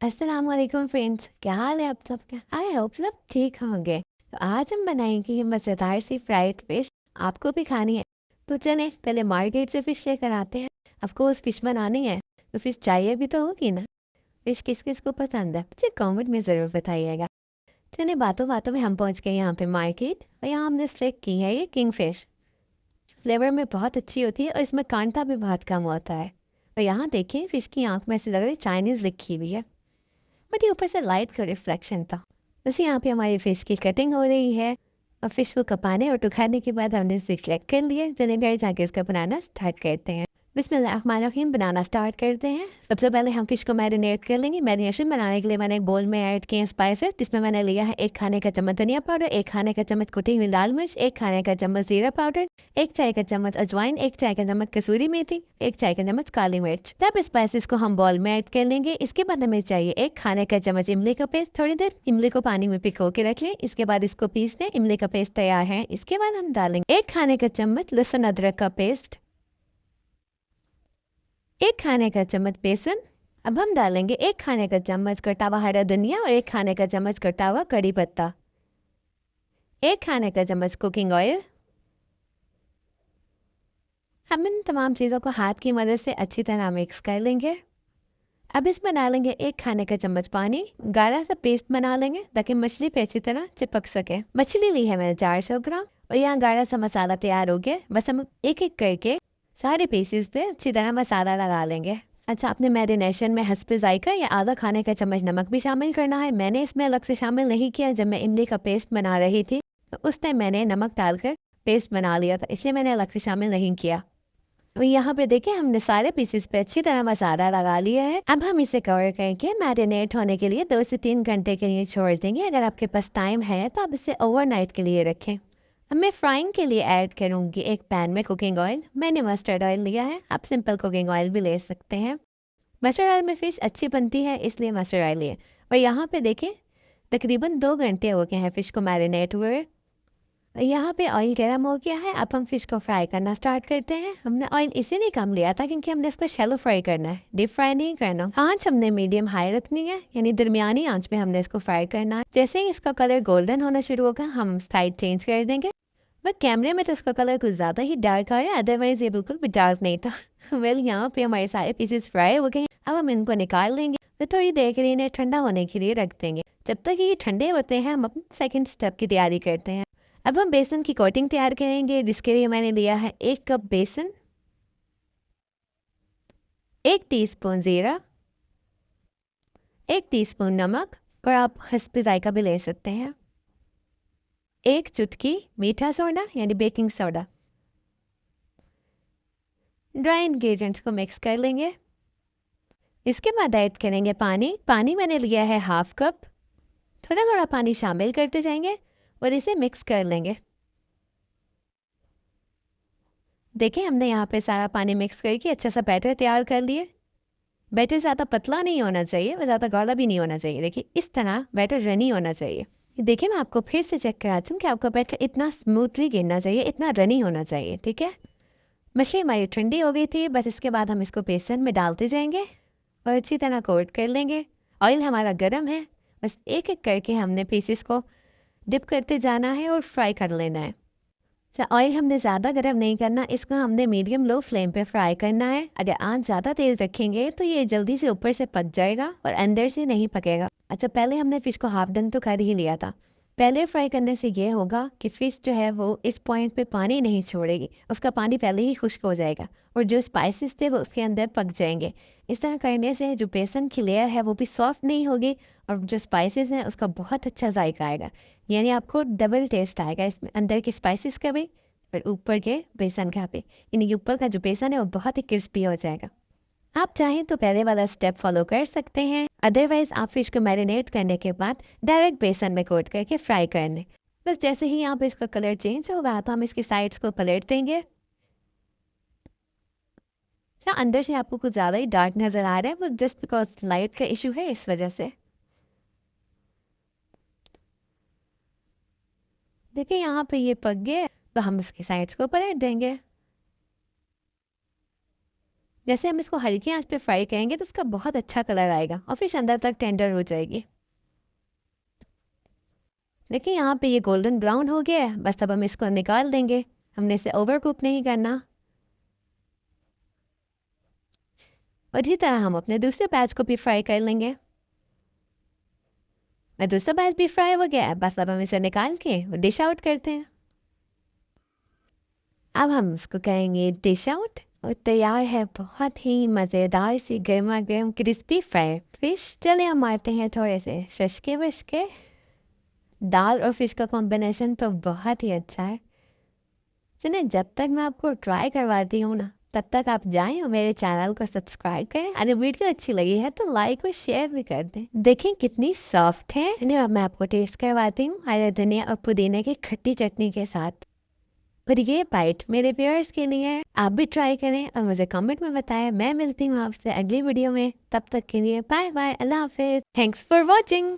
अस्सलाम वालेकुम फ्रेंड्स, क्या हाल है आप सबका? आई होप सब ठीक होंगे। तो आज हम बनाएंगे ये मज़ेदार सी फ्राइड फिश। आपको भी खानी है तो चलें पहले मार्केट से फ़िश लेकर आते हैं। ऑफ कोर्स फ़िश बनानी है तो फ़िश चाहिए भी तो होगी ना। फ़िश किस किस को पसंद है मुझे कमेंट में ज़रूर बताइएगा। चलिए बातों बातों में हम पहुंच गए यहाँ पे मार्केट और यहाँ हमने सेलेक्ट की है ये किंग फिश। फ्लेवर में बहुत अच्छी होती है और इसमें कांटा भी बहुत कम होता है। और यहाँ देखिए फ़िश की आँख में ऐसे लग रही है चाइनीज़ लिखी हुई है, बट ये ऊपर से लाइट का रिफ्लेक्शन था। बस यहाँ पे हमारी फ़िश की कटिंग हो रही है और फ़िश को कपाने और टुकाने के बाद हमने इसे कलेक्ट कर लिया। चलिए घर जाके इसका बनाना स्टार्ट करते हैं। बिस्मिल्लाहिर्रहमानिर्रहीम बनाना स्टार्ट करते हैं। सबसे पहले हम फ़िश को मैरिनेट कर लेंगे। मैरिनेशन बनाने के लिए मैंने एक बोल में ऐड किए स्पाइसेस, जिसमें मैंने लिया है 1 खाने का चम्मच धनिया पाउडर, 1 खाने का चम्मच कुटी हुई लाल मिर्च, 1 खाने का चम्मच ज़ीरा पाउडर, 1 चाय का चम्मच अजवाइन, 1 चाय का चम्मच कसूरी मेथी, 1 चाय का चम्मच काली मिर्च। तब स्पाइसेस को हम बॉल में ऐड कर लेंगे। इसके बाद हमें चाहिए 1 खाने का चम्मच इमली का पेस्ट। थोड़ी देर इमली को पानी में भिगो के रख लें। इसके बाद इसको पीस लें। इमली का पेस्ट तैयार है। इसके बाद हम डालेंगे 1 खाने का चम्मच लहसुन अदरक का पेस्ट, 1 खाने का चम्मच बेसन। अब हम डालेंगे 1 खाने का चम्मच कटा हुआ हरा धनिया और 1 खाने का चम्मच कटा हुआ कड़ी पत्ता, 1 खाने का चम्मच कुकिंग ऑयल। हम इन तमाम चीज़ों को हाथ की मदद से अच्छी तरह मिक्स कर लेंगे। अब इसमें डालेंगे 1 खाने का चम्मच पानी। गाढ़ा सा पेस्ट बना लेंगे ताकि मछली पे अच्छी तरह चिपक सके। मछली ली है मैंने 400 ग्राम और यहाँ गाढ़ा सा मसाला तैयार हो गया। बस हम एक एक करके सारे पीसेस पे अच्छी तरह मसाला लगा लेंगे। अच्छा, आपने मैरिनेशन में हस्बे जायका या आधा खाने का चम्मच नमक भी शामिल करना है। मैंने इसमें अलग से शामिल नहीं किया। जब मैं इमली का पेस्ट बना रही थी तो उस टाइम मैंने नमक डालकर पेस्ट बना लिया था, इसलिए मैंने अलग से शामिल नहीं किया। और यहाँ पे देखिए हमने सारे पीसेस पे अच्छी तरह मसाला लगा लिया है। अब हम इसे कवर करके मैरिनेट होने के लिए 2 से 3 घंटे के लिए छोड़ देंगे। अगर आपके पास टाइम है तो आप इसे ओवरनाइट के लिए रखें। अब मैं फ्राइंग के लिए ऐड करूँगी एक पैन में कुकिंग ऑयल। मैंने मस्टर्ड ऑयल लिया है, आप सिंपल कुकिंग ऑयल भी ले सकते हैं। मस्टर्ड ऑयल में फ़िश अच्छी बनती है इसलिए मस्टर्ड ऑयल लिए। और यहाँ पे देखें तकरीबन 2 घंटे हो गए हैं फ़िश को मैरिनेट हुए। यहाँ पे ऑयल गर्म हो गया है। अब हम फ़िश को फ्राई करना स्टार्ट करते हैं। हमने ऑयल इसीलिए कम लिया था क्योंकि हमने इसको शैलो फ्राई करना है, डीप फ्राई नहीं करना। आँच हमने मीडियम हाई रखनी है, यानी दरमियानी आँच में हमने इसको फ्राई करना है। जैसे ही इसका कलर गोल्डन होना शुरू होगा हम साइड चेंज कर देंगे। वह कैमरे में तो इसका कलर कुछ ज़्यादा ही डार्क आ रहा है, अदरवाइज ये बिल्कुल भी डार्क नहीं था। वेल यहाँ पे हमारे सारे पीसेस फ्राई हो गए हैं। अब हम इनको निकाल लेंगे तो थोड़ी देर के लिए इन्हें ठंडा होने के लिए रख देंगे। जब तक ये ठंडे होते हैं हम अपने सेकंड स्टेप की तैयारी करते हैं। अब हम बेसन की कोटिंग तैयार करेंगे, जिसके लिए मैंने लिया है 1 कप बेसन, 1 टीस्पून ज़ीरा, 1 टीस्पून नमक और आप हस्बे जायका भी ले सकते हैं, 1 चुटकी मीठा सोडा यानी बेकिंग सोडा। ड्राई इंग्रेडिएंट्स को मिक्स कर लेंगे। इसके बाद ऐड करेंगे पानी। पानी मैंने लिया है 1/2 कप। थोड़ा थोड़ा पानी शामिल करते जाएंगे और इसे मिक्स कर लेंगे। देखिए हमने यहाँ पे सारा पानी मिक्स करके अच्छा सा बैटर तैयार कर लिए। बैटर ज़्यादा पतला नहीं होना चाहिए और ज़्यादा गाढ़ा भी नहीं होना चाहिए। देखिए इस तरह बैटर रनी होना चाहिए। देखिए मैं आपको फिर से चेक कराती हूँ कि आपका बैटर इतना स्मूथली गिरना चाहिए, इतना रनी होना चाहिए। ठीक है, मछली हमारी ठंडी हो गई थी। बस इसके बाद हम इसको बेसन में डालते जाएंगे और अच्छी तरह कोट कर लेंगे। ऑयल हमारा गर्म है, बस एक एक करके हमने पीसेस को डिप करते जाना है और फ्राई कर लेना है। अच्छा, ऑयल हमने ज़्यादा गर्म नहीं करना, इसको हमने मीडियम लो फ्लेम पे फ्राई करना है। अगर आंच ज़्यादा तेज़ रखेंगे तो ये जल्दी से ऊपर से पक जाएगा और अंदर से नहीं पकेगा। अच्छा, पहले हमने फ़िश को हाफ डन तो कर ही लिया था। पहले फ्राई करने से ये होगा कि फ़िश जो है वो इस पॉइंट पे पानी नहीं छोड़ेगी, उसका पानी पहले ही खुश्क हो जाएगा और जो स्पाइसेस थे वो उसके अंदर पक जाएंगे। इस तरह करने से जो बेसन की लेयर है वो भी सॉफ्ट नहीं होगी और जो स्पाइसेस हैं उसका बहुत अच्छा जायका आएगा। यानी आपको डबल टेस्ट आएगा इसमें, अंदर के स्पाइसेस का भी और ऊपर के बेसन का भी। यानी कि ऊपर का जो बेसन है वो बहुत ही क्रिस्पी हो जाएगा। आप चाहें तो पहले वाला स्टेप फॉलो कर सकते हैं, अदरवाइज आप फिश को मैरिनेट करने के बाद डायरेक्ट बेसन में कोट करके फ्राई कर लें। बस जैसे ही यहाँ पे इसका कलर चेंज होगा तो हम इसकी साइड्स को पलट देंगे। क्या अंदर से आपको कुछ ज़्यादा ही डार्क नज़र आ रहा है? वो जस्ट बिकॉज लाइट का इशू है, इस वजह से। देखिए यहाँ पे ये पक गए तो हम इसके साइड्स को पलट देंगे। जैसे हम इसको हल्की आंच पे फ्राई करेंगे तो इसका बहुत अच्छा कलर आएगा और फिश अंदर तक टेंडर हो जाएगी। देखिए यहाँ पे ये गोल्डन ब्राउन हो गया है, बस अब हम इसको निकाल देंगे। हमने इसे ओवर कुक नहीं करना। और इसी तरह हम अपने दूसरे बैच को भी फ्राई कर लेंगे। और दूसरा बैच भी फ्राई हो गया है, बस अब हम इसे निकाल के डिश आउट करते हैं। अब हम इसको करेंगे डिश आउट और तैयार है बहुत ही मज़ेदार सी गर्मा गर्म क्रिस्पी फ्राई फिश। चलिए हम मारते हैं थोड़े से शशके वशके। दाल और फिश का कॉम्बिनेशन तो बहुत ही अच्छा है। सुनिए, जब तक मैं आपको ट्राई करवाती हूँ ना, तब तक आप जाएं और मेरे चैनल को सब्सक्राइब करें। अगर वीडियो अच्छी लगी है तो लाइक और शेयर भी कर दें। देखें कितनी सॉफ्ट है। सुनिए, अब मैं आपको टेस्ट करवाती हूँ हरे धनिया और पुदीने की खट्टी चटनी के साथ। और ये बाइट मेरे व्यूअर्स के लिए है। आप भी ट्राई करें और मुझे कमेंट में बताएं। मैं मिलती हूँ आपसे अगली वीडियो में। तब तक के लिए बाय बाय, अल्लाह हाफिज। Thanks for watching.